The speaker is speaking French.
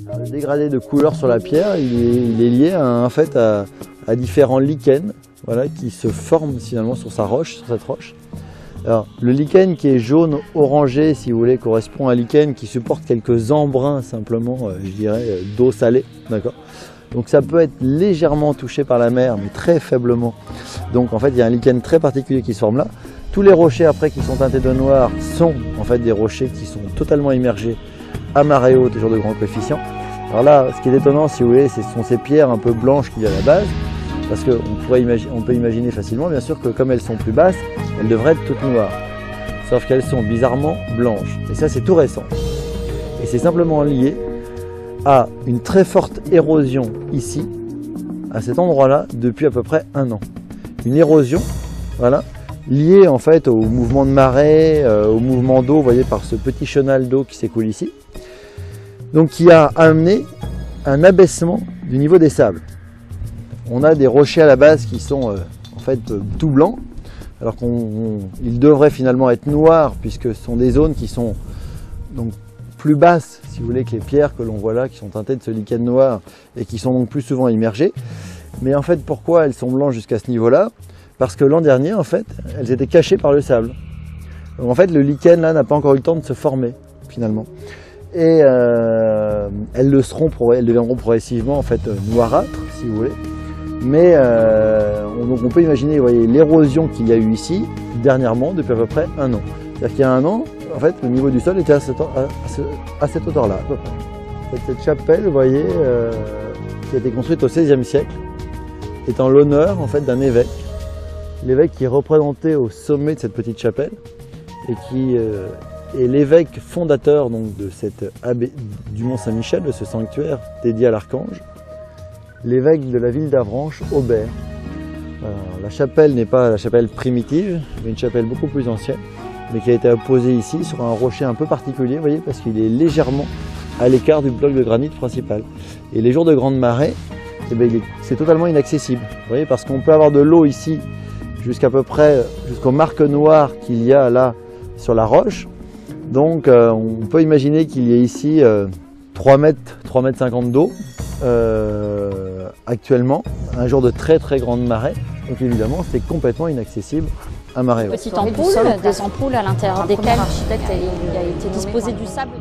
Alors, le dégradé de couleur sur la pierre, il est lié en fait à différents lichens, voilà, qui se forment finalement sur sa roche, sur cette roche. Alors, le lichen qui est jaune orangé, si vous voulez, correspond à un lichen qui supporte quelques embruns simplement, je dirais, d'eau salée, d'accord. Donc ça peut être légèrement touché par la mer, mais très faiblement. Donc en fait, il y a un lichen très particulier qui se forme là. Tous les rochers après qui sont teintés de noir sont en fait des rochers qui sont totalement immergés à marée haute, toujours de grands coefficients. Alors là, ce qui est étonnant, si vous voulez, ce sont ces pierres un peu blanches qu'il y a à la base, parce qu'on peut imaginer facilement, bien sûr, que comme elles sont plus basses, elles devraient être toutes noires. Sauf qu'elles sont bizarrement blanches. Et ça, c'est tout récent. Et c'est simplement lié à une très forte érosion ici, à cet endroit-là, depuis à peu près 1 an. Une érosion, voilà, liée en fait au mouvement de marée, au mouvement d'eau, vous voyez, par ce petit chenal d'eau qui s'écoule ici. Donc qui a amené un abaissement du niveau des sables. On a des rochers à la base qui sont en fait tout blancs, alors qu'ils devraient finalement être noirs puisque ce sont des zones qui sont donc plus basses, si vous voulez, que les pierres que l'on voit là, qui sont teintées de ce lichen noir et qui sont donc plus souvent immergées. Mais en fait, pourquoi elles sont blanches jusqu'à ce niveau-là? Parce que l'an dernier, en fait, elles étaient cachées par le sable. Donc en fait, le lichen là n'a pas encore eu le temps de se former finalement. Et elles deviendront progressivement en fait noirâtres, si vous voulez. Mais donc on peut imaginer, vous voyez, l'érosion qu'il y a eu ici dernièrement depuis à peu près 1 an. C'est-à-dire qu'il y a 1 an, en fait, le niveau du sol était à cette hauteur-là, à peu près. Cette chapelle, vous voyez, qui a été construite au XVIe siècle, est en l'honneur en fait d'un évêque. L'évêque qui est représenté au sommet de cette petite chapelle et qui est l'évêque fondateur donc, de cette abbaye du Mont-Saint-Michel, de ce sanctuaire dédié à l'archange, l'évêque de la ville d'Avranches, Aubert. La chapelle n'est pas la chapelle primitive, mais une chapelle beaucoup plus ancienne, mais qui a été apposée ici sur un rocher un peu particulier, vous voyez, parce qu'il est légèrement à l'écart du bloc de granit principal. Et les jours de grande marée, eh bien, c'est totalement inaccessible, vous voyez, parce qu'on peut avoir de l'eau ici jusqu'à peu près jusqu'aux marques noires qu'il y a là sur la roche. Donc on peut imaginer qu'il y ait ici 3 mètres 50 d'eau actuellement, un jour de très très grande marée. Donc évidemment c'est complètement inaccessible à marée haute. Petite ampoule, des ampoules à l'intérieur desquelles l'architecte a été disposé du sable.